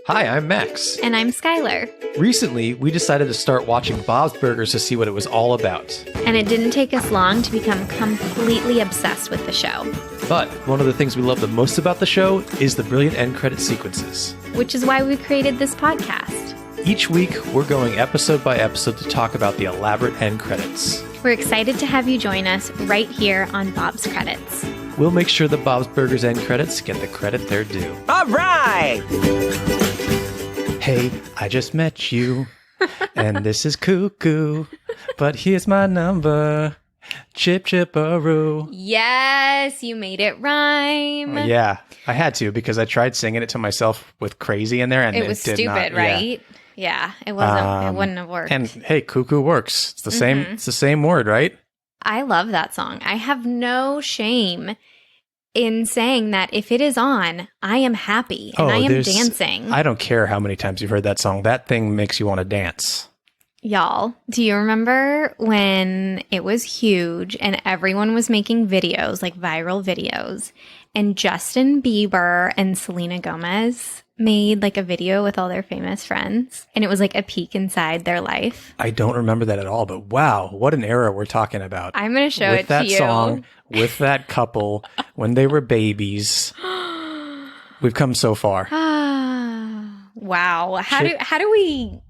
Hi, I'm Max. And I'm Skyler. Recently, we decided to start watching Bob's Burgers to see what it was all about. And it didn't take us long to become completely obsessed with the show. But one of the things we love the most about the show is the brilliant end credit sequences. Which is why we created this podcast. Each week, we're going episode by episode to talk about the elaborate end credits. We're excited to have you join us right here on Bob's Credits. We'll make sure the Bob's Burgers end credits get the credit they're due. All right! Hey, I just met you, and this is cuckoo, but here's my number, chip chipperoo. Yes, you made it rhyme. Yeah, I had to because I tried singing it to myself with crazy in there, and it was did stupid, not, right? Yeah, it wasn't. It wouldn't have worked. And hey, cuckoo works. It's the same. It's the same word, right? I love that song. I have no shame in saying that if it is on, I am happy and I am dancing. I don't care how many times you've heard that song. That thing makes you want to dance. Y'all, do you remember when it was huge and everyone was making videos, like viral videos, and Justin Bieber and Selena Gomez made like a video with all their famous friends, and it was like a peek inside their life? I don't remember that at all, but wow, what an era we're talking about. I'm going to show it to you. With that song, with that couple, when they were babies. We've come so far. Wow. How do we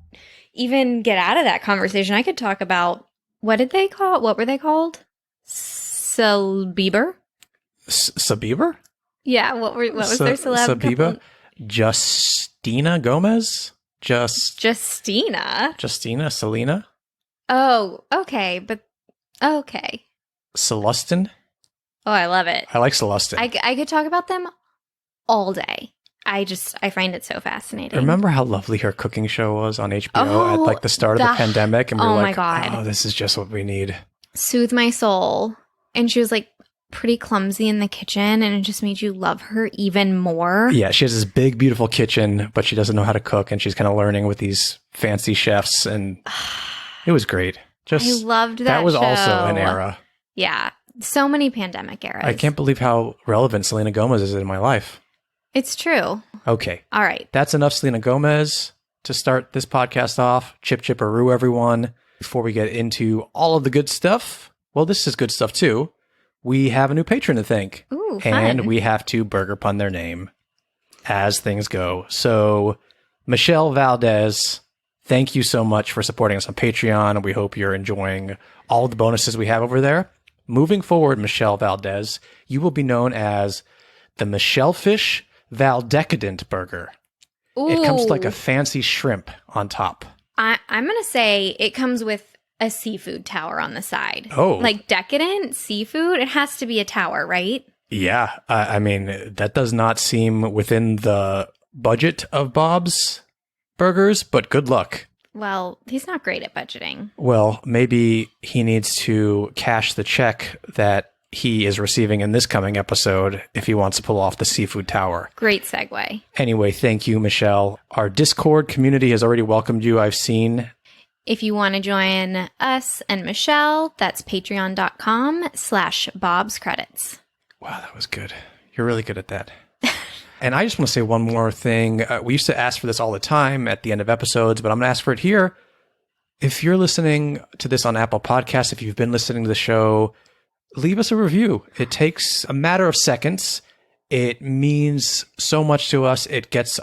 even get out of that conversation? I could talk about, what were they called? Bieber? Sabieber? Yeah, what was their celeb Sabiba? Justina Gomez? Justina? Selena? Oh, okay, but okay. Celestin? Oh, I love it. I like Celestin. I could talk about them all day. I find it so fascinating. Remember how lovely her cooking show was on HBO at like the start of the pandemic? And we were like, my God. Oh, this is just what we need. Soothe my soul. And she was like pretty clumsy in the kitchen, and it just made you love her even more. Yeah, she has this big, beautiful kitchen, but she doesn't know how to cook, and she's kind of learning with these fancy chefs, and it was great. I loved that That was show. Also an era. Yeah, so many pandemic eras. I can't believe how relevant Selena Gomez is in my life. It's true. Okay. All right. That's enough Selena Gomez to start this podcast off. Chip chipperoo, everyone. Before we get into all of the good stuff, well, this is good stuff too. We have a new patron to thank. Ooh, fun. And we have to burger pun their name as things go. So, Michelle Valdez, thank you so much for supporting us on Patreon. We hope you're enjoying all the bonuses we have over there. Moving forward, Michelle Valdez, you will be known as the Michelle Fish Valdecadent Burger. Ooh. It comes like a fancy shrimp on top. I'm going to say it comes with a seafood tower on the side. Oh. Like decadent seafood, it has to be a tower, right? Yeah. I mean, that does not seem within the budget of Bob's Burgers, but good luck. Well, he's not great at budgeting. Well, maybe he needs to cash the check that he is receiving in this coming episode if he wants to pull off the seafood tower. Great segue. Anyway, thank you, Michelle. Our Discord community has already welcomed you, I've seen. If you want to join us and Michelle, that's patreon.com/bobscredits. Wow, that was good. You're really good at that. And I just want to say one more thing. We used to ask for this all the time at the end of episodes, but I'm going to ask for it here. If you're listening to this on Apple Podcasts, if you've been listening to the show, leave us a review. It takes a matter of seconds. It means so much to us. It gets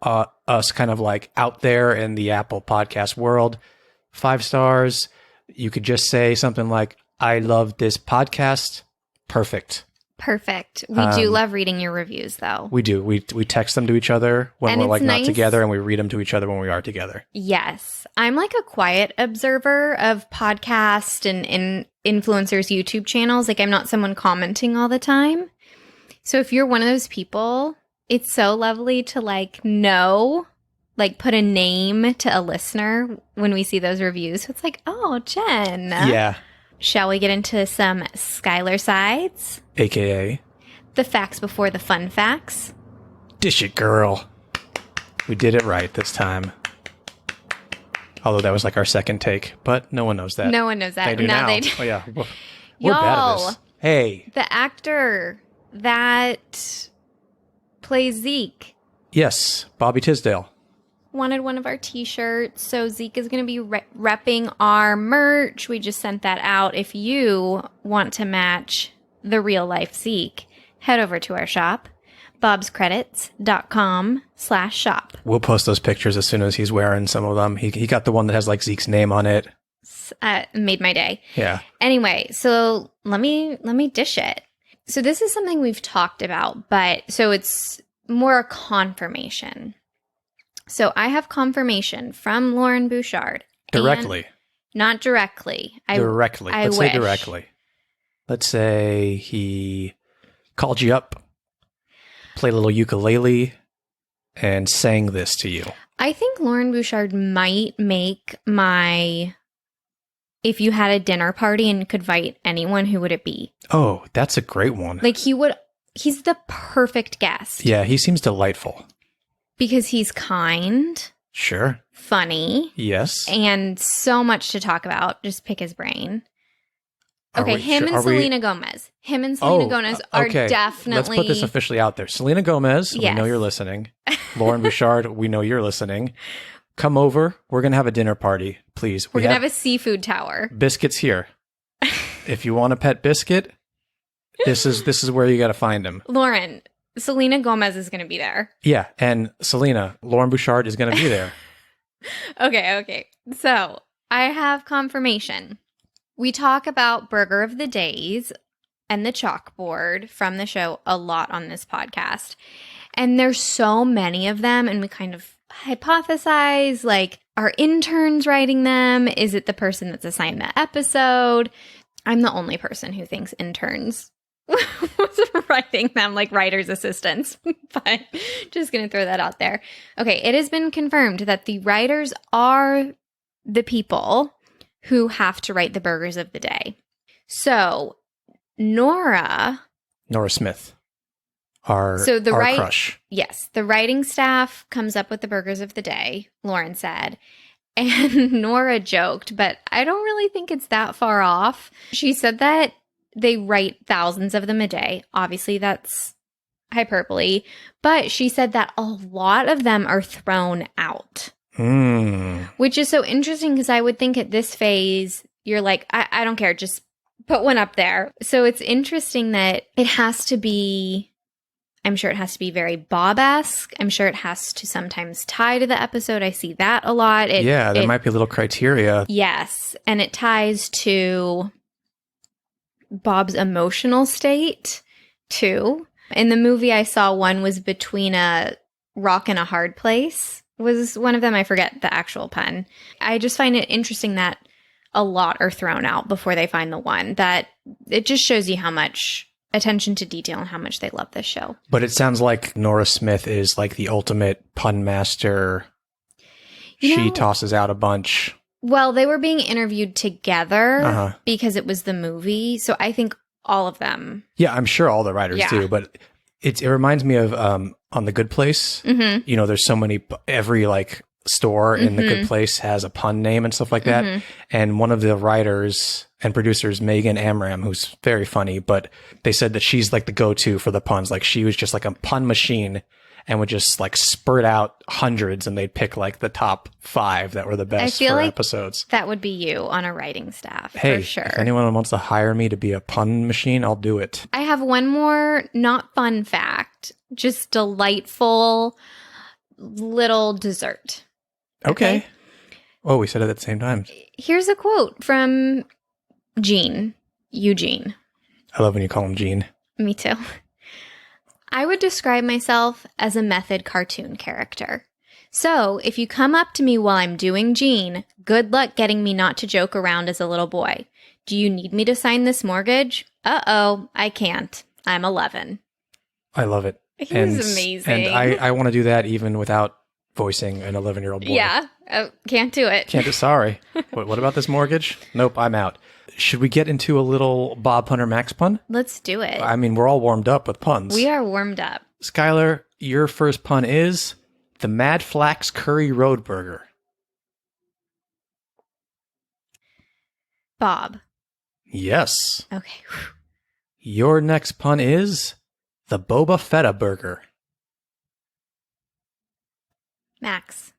us kind of like out there in the Apple Podcast world. 5 stars. You could just say something like, I love this podcast. Perfect. We do love reading your reviews, though. We do. We text them to each other when we're like not together, and we read them to each other when we are together. Yes. I'm like a quiet observer of podcast and influencers' YouTube channels. Like, I'm not someone commenting all the time. So if you're one of those people, it's so lovely to put a name to a listener when we see those reviews. So it's like, oh, Jen. Yeah. Shall we get into some Skyler sides? AKA the facts before the fun facts. Dish it, girl. We did it right this time. Although that was like our second take, but no one knows that. No one knows that. They do now. They do. Oh, yeah. We're bad at this. Hey. The actor that plays Zeke. Yes, Bobby Tisdale. wanted one of our t-shirts. So Zeke is going to be repping our merch. We just sent that out. If you want to match the real life Zeke, head over to our shop, bobscredits.com/shop. We'll post those pictures as soon as he's wearing some of them. He got the one that has like Zeke's name on it. Made my day. Yeah. Anyway, so let me dish it. So this is something we've talked about, but so it's more a confirmation. So I have confirmation from Lauren Bouchard. Directly. Not directly. Directly. Let's say directly. Let's say he called you up, played a little ukulele, and sang this to you. I think Lauren Bouchard might make my... If you had a dinner party and could invite anyone, who would it be? Oh, that's a great one. Like he's the perfect guest. Yeah, he seems delightful. Because he's kind. Sure. Funny. Yes. And so much to talk about. Just pick his brain. Okay, him and Selena Gomez. Him and Selena Gomez are definitely... Let's put this officially out there. Selena Gomez, yes. We know you're listening. Lauren Bouchard, we know you're listening. Come over. We're going to have a dinner party, please. We're going to have a seafood tower. Biscuits here. If you want a pet biscuit, this is where you got to find him. Lauren, Selena Gomez is going to be there. Yeah, and Selena, Lauren Bouchard is going to be there. Okay. So, I have confirmation. We talk about Burger of the Days and the chalkboard from the show a lot on this podcast. And there's so many of them, and we kind of hypothesize, like, are interns writing them? Is it the person that's assigned the episode? I'm the only person who thinks interns was writing them, like writer's assistants, but just going to throw that out there. Okay, it has been confirmed that the writers are the people who have to write the burgers of the day. So, Nora Smith. Our crush. Yes. The writing staff comes up with the burgers of the day, Lauren said. And Nora joked, but I don't really think it's that far off. She said that they write thousands of them a day. Obviously, that's hyperbole. But she said that a lot of them are thrown out. Which is so interesting because I would think at this phase, you're like, I don't care. Just put one up there. So it's interesting that it has to be... I'm sure it has to be very Bob-esque. I'm sure it has to sometimes tie to the episode. I see that a lot. There might be a little criteria. Yes. And it ties to Bob's emotional state, too. In the movie I saw, one was between a rock and a hard place. Was one of them. I forget the actual pun. I just find it interesting that a lot are thrown out before they find the one. That it just shows you how much... attention to detail and how much they love this show. But it sounds like Nora Smith is like the ultimate pun master. She tosses out a bunch. Well, they were being interviewed together because it was the movie. So I think all of them. Yeah, I'm sure all the writers do. But it reminds me of On the Good Place. Mm-hmm. You know, there's so many, every like store in the Good Place has a pun name and stuff like that. And one of the writers and producers, Megan Amram, who's very funny, but they said that she's like the go-to for the puns. Like she was just like a pun machine and would just like spurt out hundreds and they'd pick like the top 5 that were the best for episodes. That would be you on a writing staff, hey, for sure. If anyone wants to hire me to be a pun machine, I'll do it. I have one more, not fun fact, just delightful little dessert. Okay. Oh, we said it at the same time. Here's a quote from Eugene. I love when you call him Gene. Me too. I would describe myself as a method cartoon character. So, if you come up to me while I'm doing Gene, good luck getting me not to joke around as a little boy. Do you need me to sign this mortgage? Uh-oh, I can't. I'm 11. I love it. He's amazing. And I want to do that even without voicing an 11-year-old boy. Yeah, can't do it. Sorry. What about this mortgage? Nope, I'm out. Should we get into a little Bob Pun or Max pun? Let's do it. I mean, we're all warmed up with puns. We are warmed up. Skyler, your first pun is the Mad Flax Curry Road Burger. Bob. Yes. Okay. Your next pun is the Boba Fetta Burger. Max.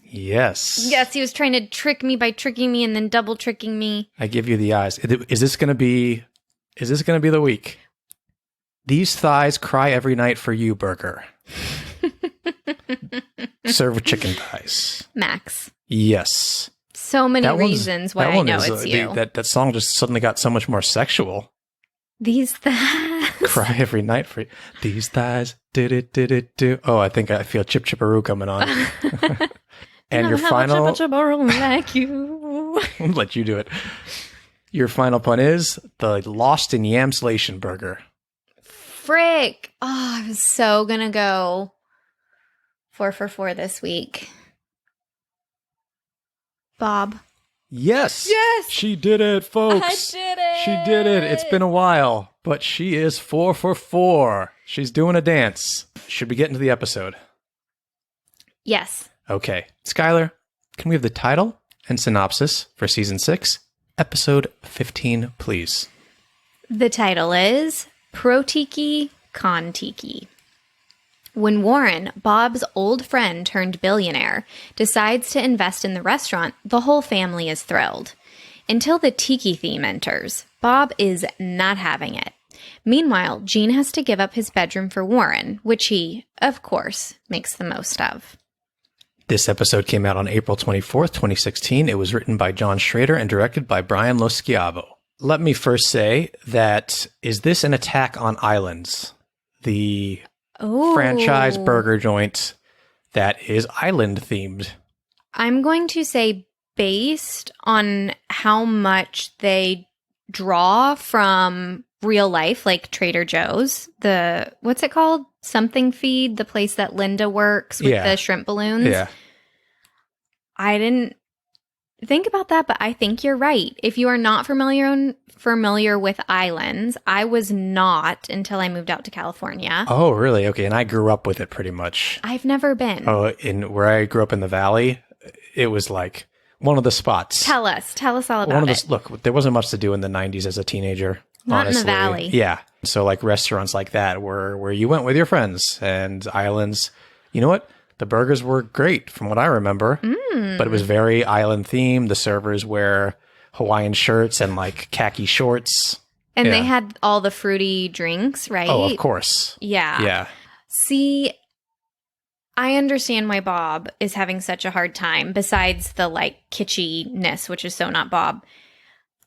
Yes. Yes, he was trying to trick me by tricking me and then double tricking me. I give you the eyes. Is this going to be the week? These thighs cry every night for you, burger. Serve with chicken thighs. Max. Yes. So many reasons why I know it's you. That song just suddenly got so much more sexual. These thighs. Cry every night for you. These thighs. Do. Oh, I think I feel Chip Chipperoo coming on. And your final... like you. I'll let you do it. Your final pun is the Lost in Yamslation burger. Frick. Oh, I was so going to go 4 for 4 this week. Bob. Yes. Yes. She did it, folks. I did it. She did it. It's been a while, but she is 4 for 4. She's doing a dance. Should we get into the episode? Yes. Okay. Skyler, can we have the title and synopsis for season 6, episode 15, please? The title is Pro Tiki, Con Tiki. When Warren, Bob's old friend turned billionaire, decides to invest in the restaurant, the whole family is thrilled. Until the Tiki theme enters, Bob is not having it. Meanwhile, Gene has to give up his bedroom for Warren, which he, of course, makes the most of. This episode came out on April 24th, 2016. It was written by John Schrader and directed by Brian Lo Schiavo. Let me first say that, is this an attack on Islands? The franchise burger joint that is island themed. I'm going to say based on how much they draw from real life, like Trader Joe's, what's it called? Something Feed, the place that Linda works with the shrimp balloons. Yeah. I didn't think about that, but I think you're right. If you are not familiar with islands, I was not until I moved out to California. Oh, really? Okay, and I grew up with it pretty much. I've never been. Oh, where I grew up in the Valley, it was like one of the spots. Tell us all about it. Look, there wasn't much to do in the 90s as a teenager. Not honestly. in the Valley. Yeah. So like restaurants like that where you went with your friends, and islands. You know what? The burgers were great from what I remember, but it was very island themed. The servers wear Hawaiian shirts and like khaki shorts. And they had all the fruity drinks, right? Oh, of course. Yeah. Yeah. See, I understand why Bob is having such a hard time, besides the like kitschiness, which is so not Bob.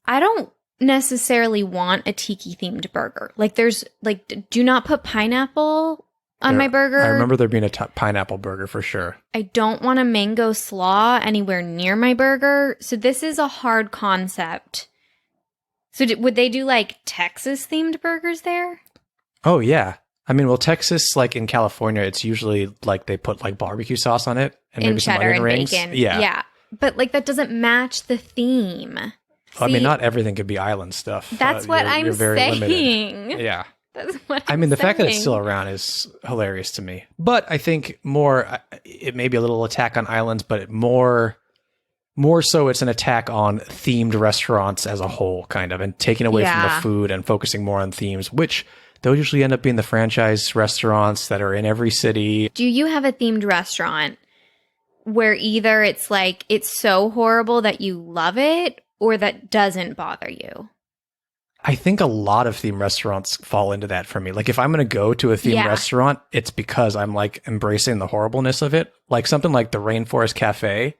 I don't necessarily want a tiki themed burger. Like there's like, do not put pineapple on my burger. I remember there being a pineapple burger for sure. I don't want a mango slaw anywhere near my burger. So this is a hard concept. So would they do like Texas themed burgers there? Oh yeah. I mean, well, Texas, like in California, it's usually like they put like barbecue sauce on it and maybe some onion rings. Bacon. Yeah. Yeah. But like that doesn't match the theme. I mean, not everything could be island stuff. That's what I'm saying. Limited. Yeah. That's what I mean, the fact that it's still around is hilarious to me. But I think it may be a little attack on islands, but more so it's an attack on themed restaurants as a whole, kind of, and taking away from the food and focusing more on themes, which they'll usually end up being the franchise restaurants that are in every city. Do you have a themed restaurant where either it's like it's so horrible that you love it or that doesn't bother you? I think a lot of theme restaurants fall into that for me. Like if I'm going to go to a theme restaurant, it's because I'm like embracing the horribleness of it. Like something like the Rainforest Cafe,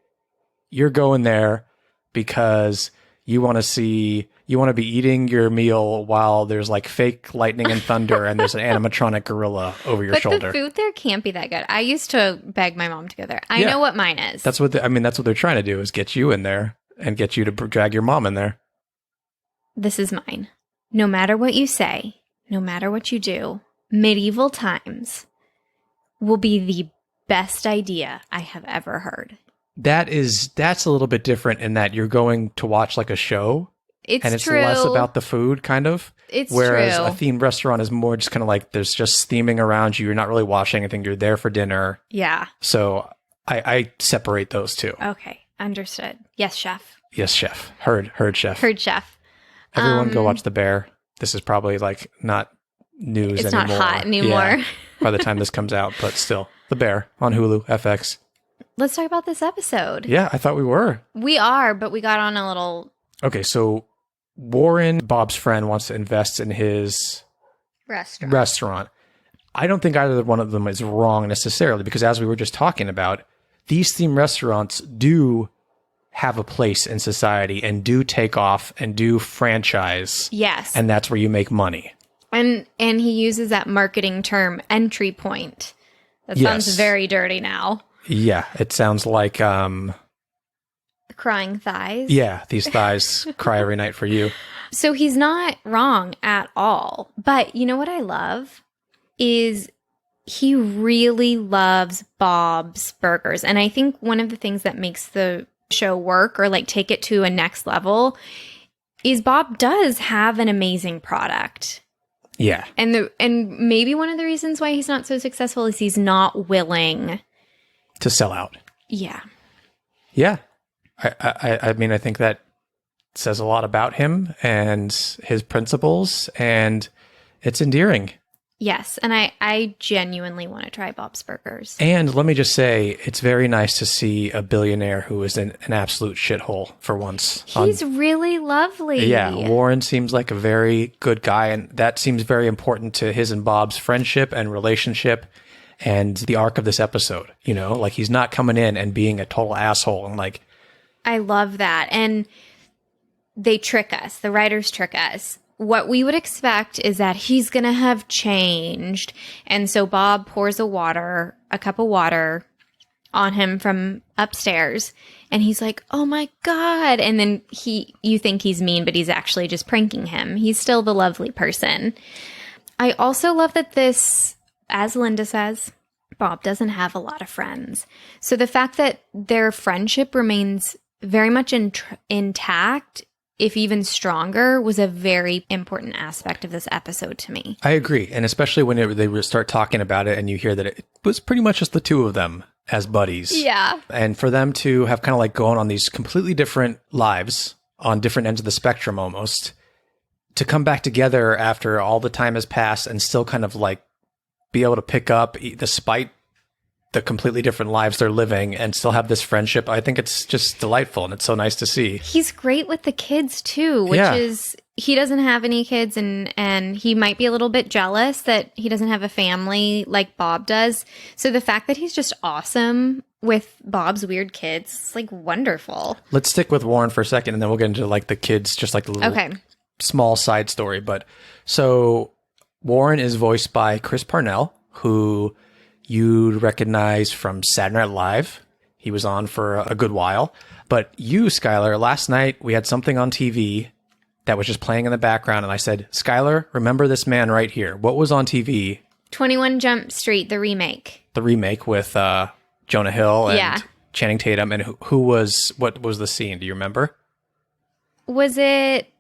you're going there because you want to be eating your meal while there's like fake lightning and thunder and there's an animatronic gorilla over your shoulder. But the food there can't be that good. I used to beg my mom to go there. I know what mine is. That's what they're trying to do, is get you in there and get you to drag your mom in there. This is mine. No matter what you say, no matter what you do, medieval times will be the best idea I have ever heard. That's a little bit different in that you're going to watch like a show. It's true. Less about the food, kind of. Whereas a themed restaurant is more just kind of like there's just theming around you. You're not really watching anything. You're there for dinner. Yeah. So I separate those two. Okay. Understood. Yes, chef. Yes, chef. Heard, chef. Heard, chef. Everyone go watch The Bear. This is probably like not news anymore. It's not hot anymore. Yeah, by the time this comes out, but still. The Bear on Hulu, FX. let's talk about this episode. Yeah, I thought we were. We are, but we got on a little Okay, so Warren, Bob's friend, wants to invest in his restaurant. I don't think either one of them is wrong necessarily, because as we were just talking about, these theme restaurants do have a place in society and do take off and do franchise. Yes. And that's where you make money. And he uses that marketing term, entry point. That sounds very dirty now. Yeah, it sounds like crying thighs. Yeah, these thighs cry every night for you. So he's not wrong at all. But you know what I love is he really loves Bob's Burgers. And I think one of the things that makes the show work, or like take it to a next level, is Bob does have an amazing product. Yeah. And maybe one of the reasons why he's not so successful is he's not willing to sell out. Yeah. Yeah. I mean, I think that says a lot about him and his principles, and it's endearing. Yes, and I genuinely want to try Bob's Burgers. And let me just say, it's very nice to see a billionaire who is in an absolute shithole for once. He's really lovely. Yeah, Warren seems like a very good guy, and that seems very important to his and Bob's friendship and relationship and the arc of this episode. You know, like he's not coming in and being a total asshole and like... I love that. And they trick us. The writers trick us. What we would expect is that he's going to have changed. And so Bob pours a cup of water on him from upstairs. And he's like, oh my God. And then you think he's mean, but he's actually just pranking him. He's still the lovely person. I also love that this, as Linda says, Bob doesn't have a lot of friends. So the fact that their friendship remains very much intact, if even stronger, was a very important aspect of this episode to me. I agree. And especially when they start talking about it and you hear that it was pretty much just the two of them as buddies. Yeah. And for them to have kind of like gone on these completely different lives on different ends of the spectrum almost, to come back together after all the time has passed and still kind of like be able to pick up despite the completely different lives they're living and still have this friendship. I think it's just delightful and it's so nice to see. He's great with the kids too, which is, he doesn't have any kids and he might be a little bit jealous that he doesn't have a family like Bob does. So the fact that he's just awesome with Bob's weird kids, it's like wonderful. Let's stick with Warren for a second and then we'll get into like the kids, just like a little small side story. But so Warren is voiced by Chris Parnell, who you'd recognize from Saturday Night Live. He was on for a good while. But you, Skyler, last night we had something on TV that was just playing in the background. And I said, Skyler, remember this man right here. What was on TV? 21 Jump Street, the remake. The remake with Jonah Hill and Channing Tatum. And what was the scene? Do you remember? Was it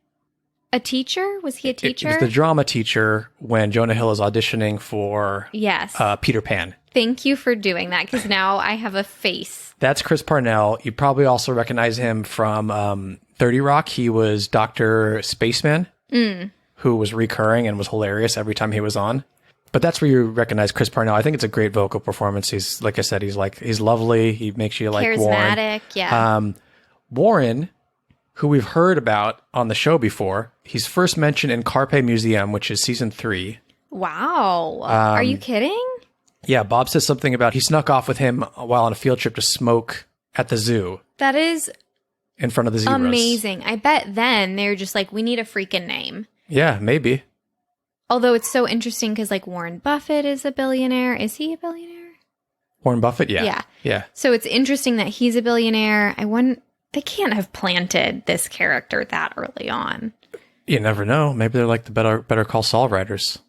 a teacher? Was he a teacher? It was the drama teacher when Jonah Hill is auditioning for Peter Pan. Thank you for doing that, because now I have a face. That's Chris Parnell. You probably also recognize him from 30 Rock. He was Dr. Spaceman, who was recurring and was hilarious every time he was on. But that's where you recognize Chris Parnell. I think it's a great vocal performance. He's, like I said, he's lovely. He makes you like charismatic, Warren. Warren, who we've heard about on the show before, he's first mentioned in Carpe Museum, which is season 3. Wow. Are you kidding? Yeah, Bob says something about he snuck off with him while on a field trip to smoke at the zoo. That is in front of the zebras. Amazing. I bet then they're just like, we need a freaking name. Yeah, maybe. Although it's so interesting because like Warren Buffett is a billionaire. Is he a billionaire? Warren Buffett? Yeah. Yeah. So it's interesting that he's a billionaire. They can't have planted this character that early on. You never know. Maybe they're like the Better Call Saul writers.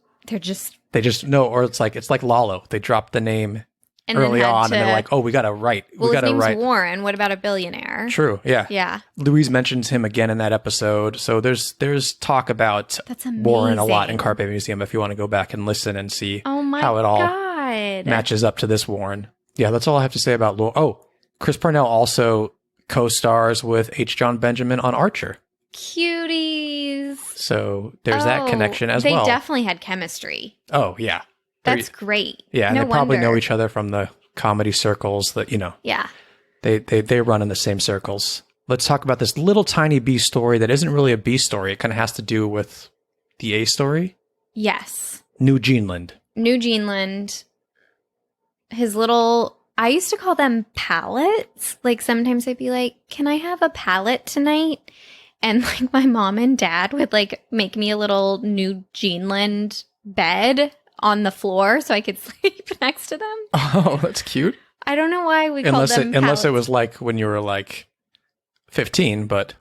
They just know, or it's like Lalo. They dropped the name early on, and they're like, "Oh, we got to write. Well, his name's Warren. What about a billionaire?" True. Yeah. Yeah. Louise mentions him again in that episode, so there's talk about Warren a lot in Carpe Museum. If you want to go back and listen and see how it all matches up to this Warren. Yeah, that's all I have to say about Lore. Oh, Chris Parnell also co-stars with H. John Benjamin on Archer. Cuties. So there's that connection as well. They definitely had chemistry. Oh, yeah. That's great. Yeah, and they probably know each other from the comedy circles that, you know. Yeah. They run in the same circles. Let's talk about this little tiny B story that isn't really a B story. It kind of has to do with the A story. Yes. New Jeanland. New Jeanland. His little, I used to call them pallets. Like sometimes I'd be like, can I have a pallet tonight? And like my mom and dad would like make me a little New Jeanland bed on the floor so I could sleep next to them. Oh, that's cute. I don't know why we called them Unless it pallets. was like when you were like 15, but...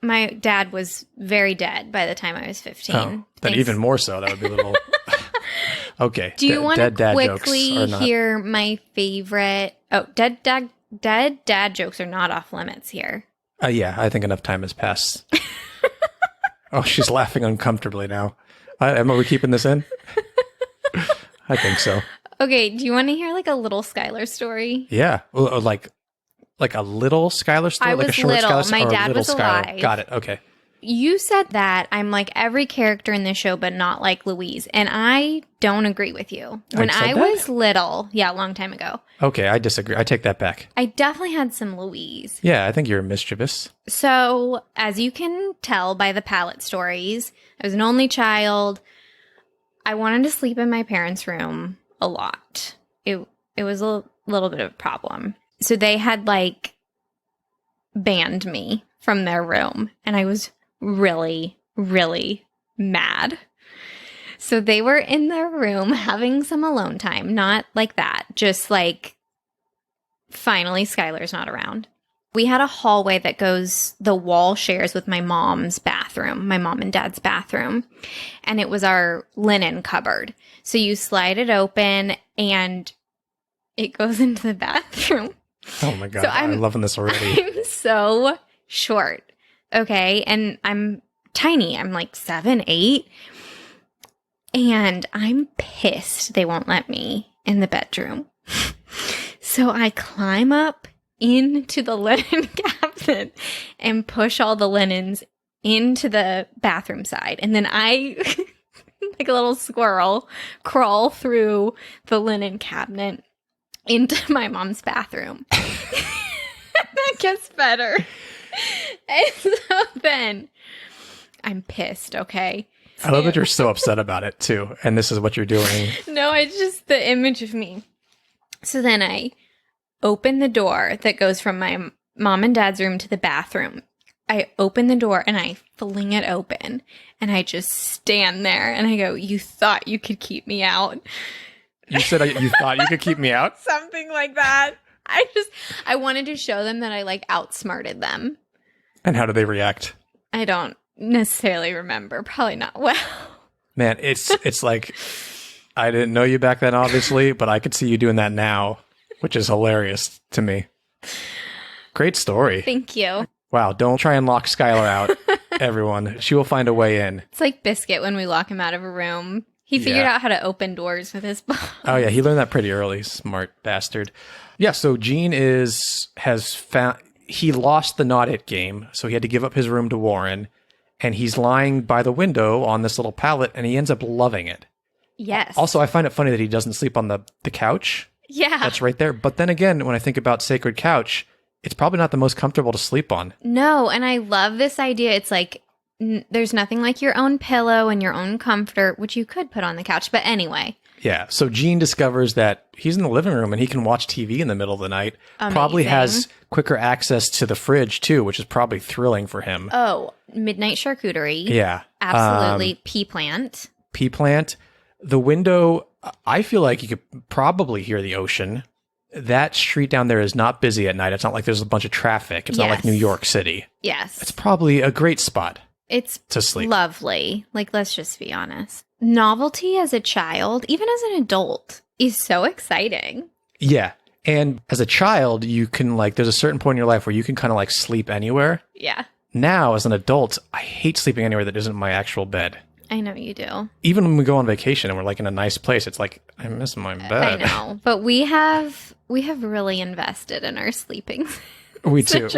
My dad was very dead by the time I was 15. Oh, then even more so. That would be a little... Okay. Do you want to dad quickly hear my favorite... Oh, dead dad jokes are not off limits here. Yeah, I think enough time has passed. Oh, she's laughing uncomfortably now. Are we keeping this in? I think so. Okay, do you want to hear like a little Skyler story? Yeah. Like a little Skyler story? I like was a short little. Skyler My or dad little was Skyler? alive. Got it. Okay. You said that I'm like every character in the show, but not like Louise. And I don't agree with you. When I was little, a long time ago. Okay, I disagree. I take that back. I definitely had some Louise. Yeah, I think you're mischievous. So, as you can tell by the palette stories, I was an only child. I wanted to sleep in my parents' room a lot. It was a little bit of a problem. So they had like banned me from their room, and I was really, really mad. So they were in their room having some alone time, not like that, just like finally Skylar's not around. We had a hallway that the wall shares with my mom's bathroom, my mom and dad's bathroom, and it was our linen cupboard. So you slide it open and it goes into the bathroom. Oh my God, So I'm loving this already. I'm so short. Okay. And I'm tiny. I'm like 7, 8. And I'm pissed they won't let me in the bedroom. So I climb up into the linen cabinet and push all the linens into the bathroom side. And then I, like a little squirrel, crawl through the linen cabinet into my mom's bathroom. That gets better. And so then I'm pissed, okay? I love that you're so upset about it too. And this is what you're doing. No, it's just the image of me. So then I open the door that goes from my mom and dad's room to the bathroom. I open the door and I fling it open. And I just stand there and I go, "You thought you could keep me out." You said you thought you could keep me out? Something like that. I wanted to show them that I like outsmarted them. And how did they react? I don't necessarily remember. Probably not well. Man, it's like, I didn't know you back then, obviously, but I could see you doing that now, which is hilarious to me. Great story. Thank you. Wow, don't try and lock Skylar out, everyone. She will find a way in. It's like Biscuit when we lock him out of a room. He figured out how to open doors with his ball. Oh yeah, he learned that pretty early. Smart bastard. Yeah, so Gene he lost the not it game, so he had to give up his room to Warren, and he's lying by the window on this little pallet, and he ends up loving it. Yes. Also, I find it funny that he doesn't sleep on the couch. Yeah. That's right there. But then again, when I think about Sacred Couch, it's probably not the most comfortable to sleep on. No, and I love this idea. It's like there's nothing like your own pillow and your own comforter, which you could put on the couch. But anyway. Yeah. So Gene discovers that he's in the living room and he can watch TV in the middle of the night. Amazing. Probably has quicker access to the fridge too, which is probably thrilling for him. Oh, midnight charcuterie. Yeah. Absolutely. Pea plant. Pea plant. The window, I feel like you could probably hear the ocean. That street down there is not busy at night. It's not like there's a bunch of traffic. It's not like New York City. Yes. It's probably a great spot. It's to sleep. Lovely. Like, let's just be honest. Novelty as a child, even as an adult, is so exciting. Yeah. And as a child, you can there's a certain point in your life where you can kind of sleep anywhere. Yeah. Now, as an adult, I hate sleeping anywhere that isn't my actual bed. I know you do. Even when we go on vacation and we're in a nice place, it's like, I miss my bed. I know. But we have really invested in our sleeping. We do.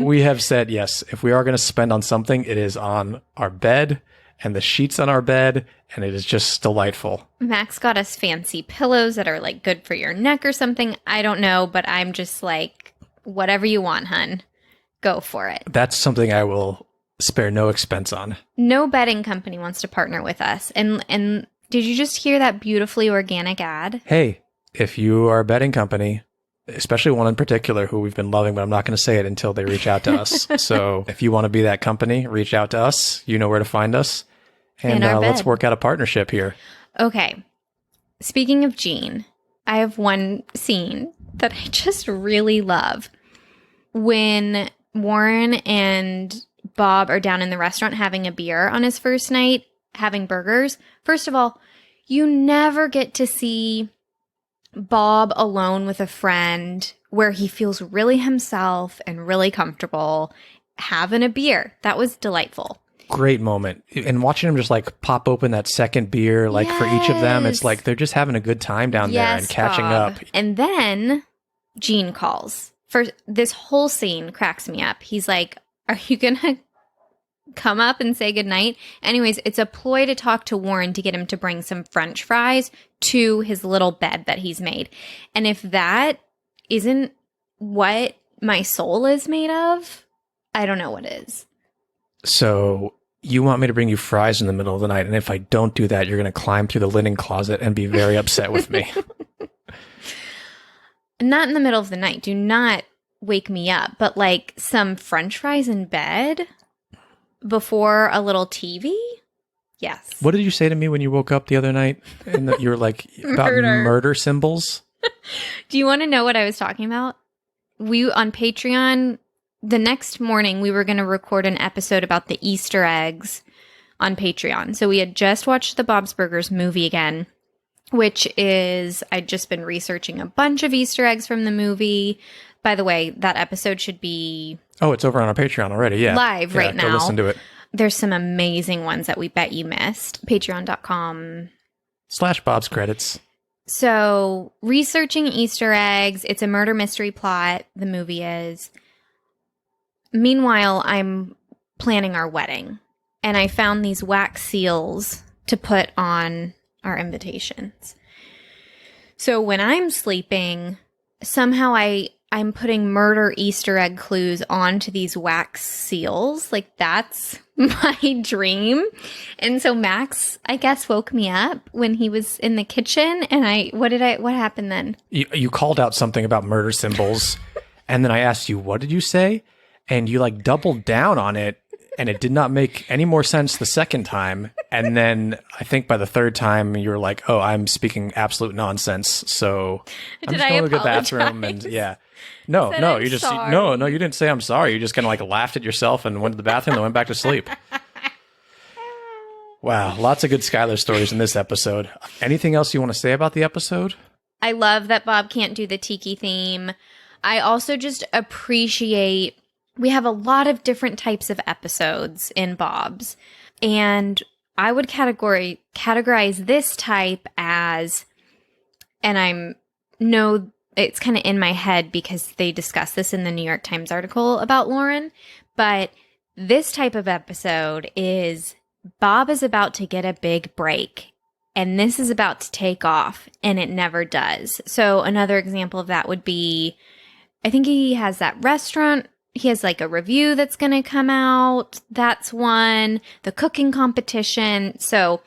We have said, yes, if we are going to spend on something, it is on our bed and the sheets on our bed, and it is just delightful. Max got us fancy pillows that are good for your neck or something. I don't know, but I'm just whatever you want, hun. Go for it. That's something I will spare no expense on. No betting company wants to partner with us. And did you just hear that beautifully organic ad? Hey, if you are a betting company, especially one in particular who we've been loving, but I'm not going to say it until they reach out to us. So if you want to be that company, reach out to us. You know where to find us. And let's work out a partnership here. Okay. Speaking of Gene, I have one scene that I just really love. When Warren and Bob are down in the restaurant having a beer on his first night, having burgers. First of all, you never get to see Bob alone with a friend where he feels really himself and really comfortable having a beer. That was delightful. Great moment. And watching him just like pop open that second beer, like for each of them, it's like they're just having a good time down there and catching Bob. up. And then Gene calls. For this whole scene cracks me up. He's like, are you going to come up and say goodnight? Anyways, it's a ploy to talk to Warren to get him to bring some French fries to his little bed that he's made. And if that isn't what my soul is made of, I don't know what is. So you want me to bring you fries in the middle of the night, and if I don't do that, you're going to climb through the linen closet and be very upset with me. Not in the middle of the night. Do not wake me up. But like some French fries in bed before a little TV? Yes. What did you say to me when you woke up the other night? And that you were like, about murder symbols? Do you want to know what I was talking about? We, on Patreon, the next morning, we were going to record an episode about the Easter eggs on Patreon. So we had just watched the Bob's Burgers movie again, which is, I'd just been researching a bunch of Easter eggs from the movie. By the way, that episode should be... Oh, it's over on our Patreon already, yeah. Live right now. Go listen to it. There's some amazing ones that we bet you missed. Patreon.com/Bob's Credits. So, researching Easter eggs. It's a murder mystery plot, the movie is. Meanwhile, I'm planning our wedding. And I found these wax seals to put on our invitations. So when I'm sleeping, somehow I'm putting murder Easter egg clues onto these wax seals. Like, that's my dream. And so Max, I guess, woke me up when he was in the kitchen. And what happened then? You called out something about murder symbols. And then I asked you, what did you say? And you like doubled down on it. And it did not make any more sense the second time. And then I think by the third time you were like, oh, I'm speaking absolute nonsense. So I'm just going to the bathroom and yeah. No, you just, no, you didn't say I'm sorry. You just kind of like laughed at yourself and went to the bathroom and went back to sleep. Wow. Lots of good Skyler stories in this episode. Anything else you want to say about the episode? I love that Bob can't do the Tiki theme. I also just appreciate we have a lot of different types of episodes in Bob's. And I would categorize this type as, and it's kind of in my head because they discuss this in the New York Times article about Lauren, but this type of episode is Bob is about to get a big break and this is about to take off and it never does. So another example of that would be, I think he has that restaurant. He has like a review that's going to come out. That's one. The cooking competition. So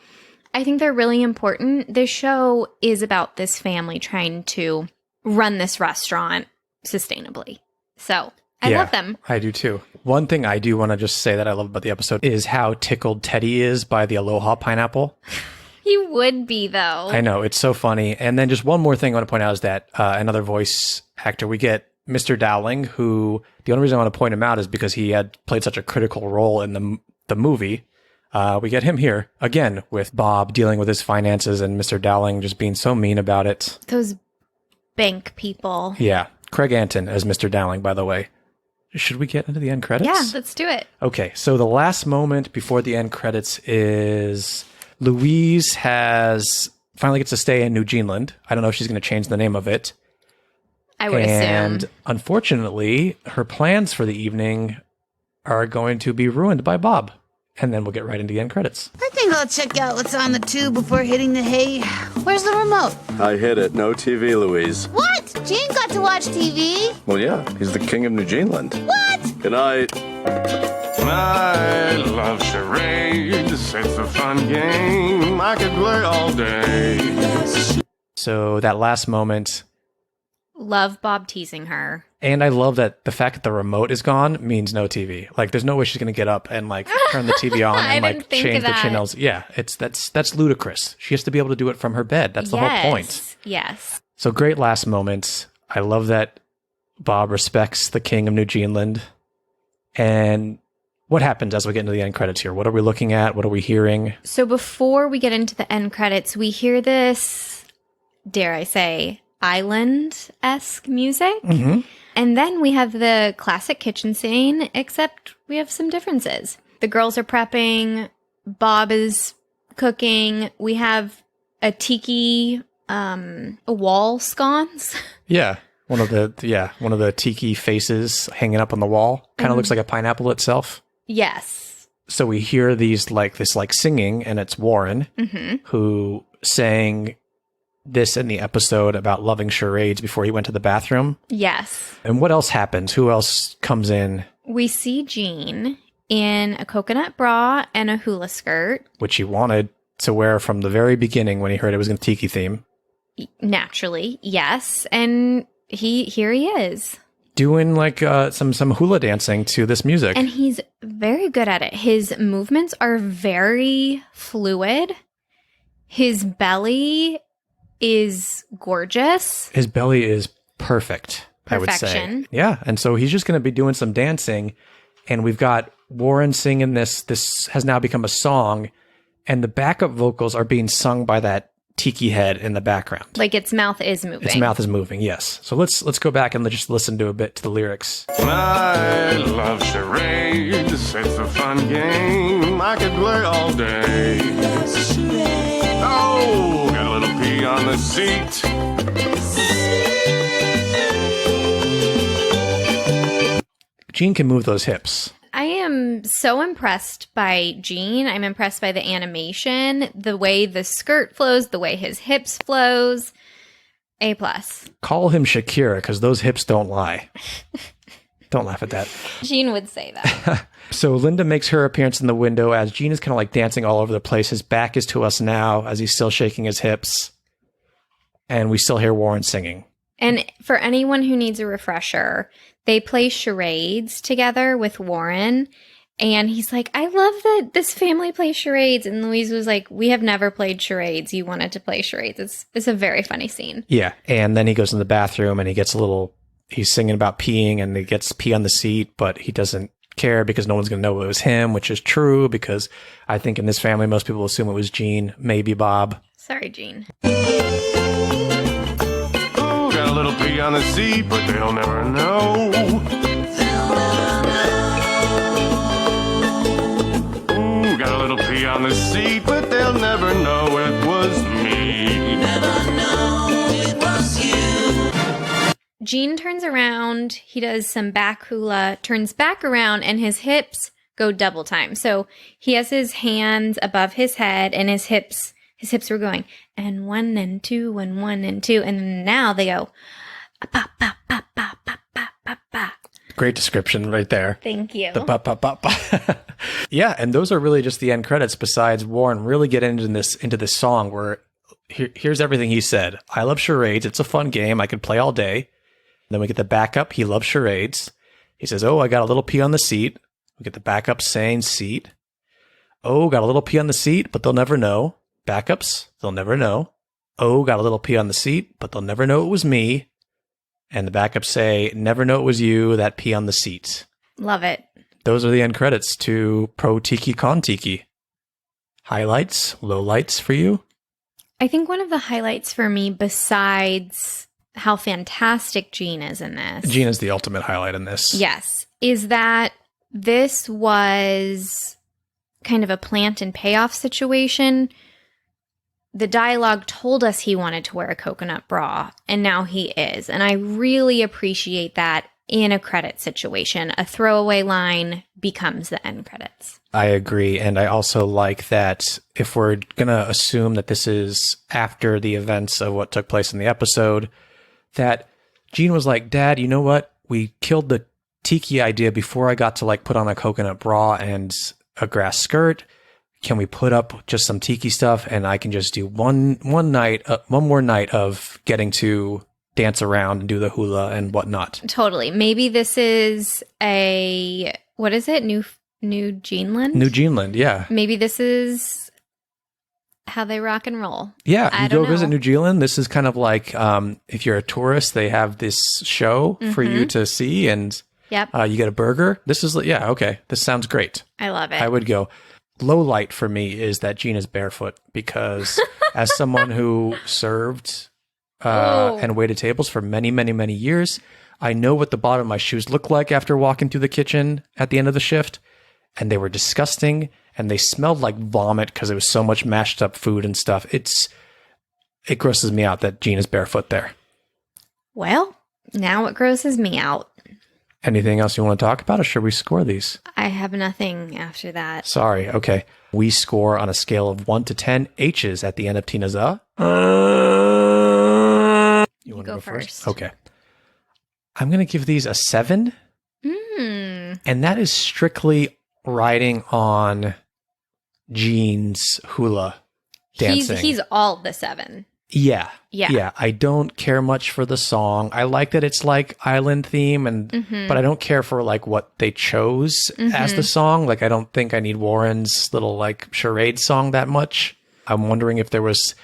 I think they're really important. This show is about this family trying to run this restaurant sustainbly. So I love them. I do too. One thing I do want to just say that I love about the episode is how tickled Teddy is by the Aloha pineapple. He would be, though. I know. It's so funny. And then just one more thing I want to point out is that another voice actor, we get Mr. Dowling, who the only reason I want to point him out is because he had played such a critical role in the movie. We get him here again with Bob dealing with his finances and Mr. Dowling just being so mean about it. Those bank people. Yeah. Craig Anton as Mr. Dowling, by the way. Should we get into the end credits? Yeah, let's do it. Okay. So the last moment before the end credits is Louise finally gets to stay in New Zealand. I don't know if she's going to change the name of it. I would assume. And unfortunately, her plans for the evening are going to be ruined by Bob. And then we'll get right into the end credits. I think I'll check out what's on the tube before hitting the hay. Where's the remote? I hit it. No TV, Louise. What? Gene got to watch TV. Well, yeah, he's the king of New Zealand. What? Good night. I love charades. It's a fun game I could play all day. So that last moment, Love Bob teasing her. and I love that the fact that the remote is gone means no TV. Like, there's no way she's going to get up and like turn the TV on I and didn't like think change of the that. channels. Yeah, that's ludicrous. She has to be able to do it from her bed. That's the whole point. Yes. So great last moments. I love that Bob respects the king of New Zealand. And what happens as we get into the end credits here? What are we looking at? What are we hearing? So before we get into the end credits, we hear this, dare I say, island-esque music. Mm-hmm. And then we have the classic kitchen scene, except we have some differences. The girls are prepping. Bob is cooking. We have a tiki, a wall scones. Yeah. One of the tiki faces hanging up on the wall. Kind of looks like a pineapple itself. Yes. So we hear this singing, and it's Warren who sang this in the episode about loving charades before he went to the bathroom. Yes. And what else happens? Who else comes in? We see Gene in a coconut bra and a hula skirt. Which he wanted to wear from the very beginning when he heard it was a tiki theme. Naturally, yes. And here he is. Doing like some hula dancing to this music. And he's very good at it. His movements are very fluid. His belly is gorgeous. His belly is perfect, I would say. Perfection. Yeah. And so he's just going to be doing some dancing. And we've got Warren singing this. This has now become a song. And the backup vocals are being sung by that tiki head in the background. Like its mouth is moving. Its mouth is moving, yes. So let's go back and just listen to a bit to the lyrics. I love charades. It's a fun game I could play all day. Oh, got a little pee on the seat. Gene can move those hips. I am so impressed by Gene. I'm impressed by the animation, the way the skirt flows, the way his hips flows. A+. Call him Shakira, because those hips don't lie. Don't laugh at that. Gene would say that. So Linda makes her appearance in the window as Gene is kind of like dancing all over the place. His back is to us now as he's still shaking his hips. And we still hear Warren singing. And for anyone who needs a refresher, they play charades together with Warren. And he's like, I love that this family plays charades. And Louise was like, we have never played charades. You wanted to play charades. It's a very funny scene. Yeah. And then he goes in the bathroom and he gets he's singing about peeing and he gets pee on the seat, but he doesn't care because no one's going to know it was him, which is true because I think in this family, most people assume it was Gene, maybe Bob. Sorry, Gene. Oh, got a little pee on the seat, but they'll never know. Ooh, got a little pee on the seat, but they'll never know it was me. Never know it was you. Gene turns around, he does some back hula, turns back around, and his hips go double time. So he has his hands above his head, and his hips were going, and 1 and 2 and 1 and 2, and now they go, pa, pa, pa, pa, pa, pa, pa, pa. Great description right there. Thank you. The ba, ba, ba, ba. Yeah, and those are really just the end credits besides Warren really getting into this song where here's everything he said. I love charades. It's a fun game. I could play all day. Then we get the backup. He loves charades. He says, oh, I got a little pee on the seat. We get the backup saying seat. Oh, got a little pee on the seat, but they'll never know. Backups, they'll never know. Oh, got a little pee on the seat, but they'll never know it was me. And the backups say, never know it was you, that pee on the seat. Love it. Those are the end credits to Pro Tiki Con Tiki. Highlights, lowlights for you? I think one of the highlights for me, besides how fantastic Gene is in this. Gene is the ultimate highlight in this. Yes. Is that this was kind of a plant and payoff situation. The dialogue told us he wanted to wear a coconut bra, and now he is. And I really appreciate that in a credit situation. A throwaway line becomes the end credits. I agree. And I also like that if we're going to assume that this is after the events of what took place in the episode, that Gene was like, Dad, you know what? We killed the Tiki idea before I got to like put on a coconut bra and a grass skirt. Can we put up just some Tiki stuff and I can just do one more night of getting to dance around and do the hula and whatnot. Totally. Maybe this is what is it? New Geneland? New Geneland, yeah. Maybe this is how they rock and roll. Yeah, you go visit know. New Zealand. This is kind of like if you're a tourist, they have this show for you to see, and Yep. you get a burger. This is, yeah, okay. This sounds great. I love it. I would go. Low light for me is that Gene is barefoot because as someone who served and waited tables for many, many, many years, I know what the bottom of my shoes look like after walking through the kitchen at the end of the shift, and they were disgusting. And they smelled like vomit because it was so much mashed up food and stuff. It grosses me out that Gene is barefoot there. Well, now it grosses me out. Anything else you want to talk about, or should we score these? I have nothing after that. Sorry. Okay. We score on a scale of 1 to 10 H's at the end of Tina's You want to go first. Okay. I'm going to give these a 7. And that is strictly riding on Gene's hula dancing. He's all the 7. Yeah. Yeah. Yeah. I don't care much for the song. I like that it's like island theme but I don't care for like what they chose as the song. Like I don't think I need Warren's little like charade song that much. I'm wondering if there was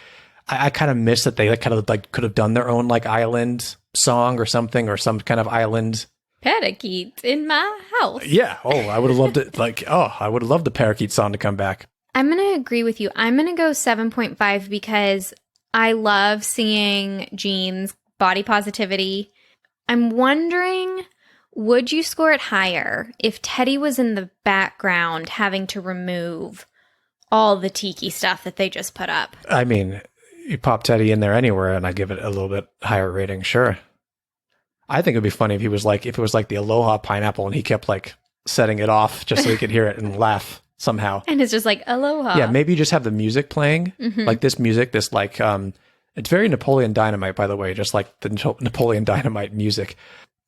I kind of miss that they like kind of like could have done their own like island song or something, or some kind of island Parakeet in my house. Yeah. Oh, I would have loved it. I would have loved the Parakeet song to come back. I'm going to agree with you. I'm going to go 7.5 because I love seeing Gene's body positivity. I'm wondering, would you score it higher if Teddy was in the background having to remove all the Tiki stuff that they just put up? I mean, you pop Teddy in there anywhere and I give it a little bit higher rating. Sure. I think it'd be funny if it was like the Aloha pineapple and he kept like setting it off just so he could hear it and laugh somehow. And it's just like Aloha. Yeah, maybe you just have the music playing, like this music, this like it's very Napoleon Dynamite, by the way, just like the Napoleon Dynamite music.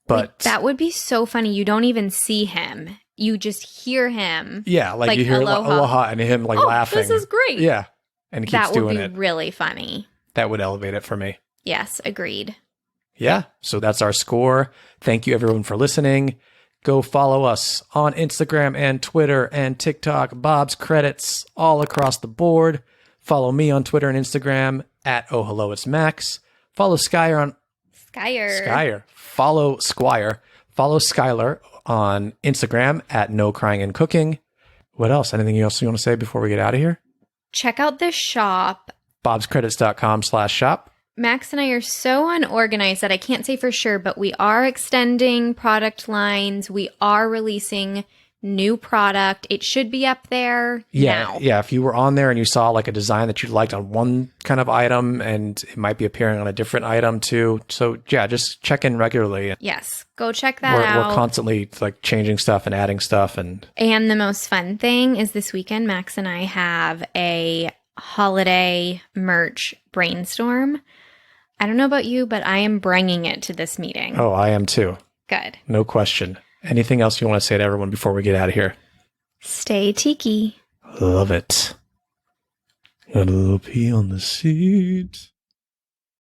But like, that would be so funny. You don't even see him. You just hear him. Yeah, like you hear Aloha and him like laughing. This is great. Yeah, and he keeps doing it. That would be really funny. That would elevate it for me. Yes, agreed. Yeah, so that's our score. Thank you everyone for listening. Go follow us on Instagram and Twitter and TikTok, Bob's Credits, all across the board. Follow me on Twitter and Instagram at Oh Hello It's Max. Follow Skyer on Skyler. Follow Squire. Follow Skyler on Instagram at No Crying and Cooking. What else? Anything else you want to say before we get out of here? Check out the shop. bobscredits.com/shop. Max and I are so unorganized that I can't say for sure, but we are extending product lines. We are releasing new product. It should be up there now. Yeah. If you were on there and you saw like a design that you liked on one kind of item and it might be appearing on a different item too. So yeah, just check in regularly. Yes. Go check that out. We're constantly like changing stuff and adding stuff. And the most fun thing is this weekend, Max and I have a holiday merch brainstorm. I don't know about you, but I am bringing it to this meeting. Oh, I am too. Good. No question. Anything else you want to say to everyone before we get out of here? Stay Tiki. Love it. Got a little pee on the seat.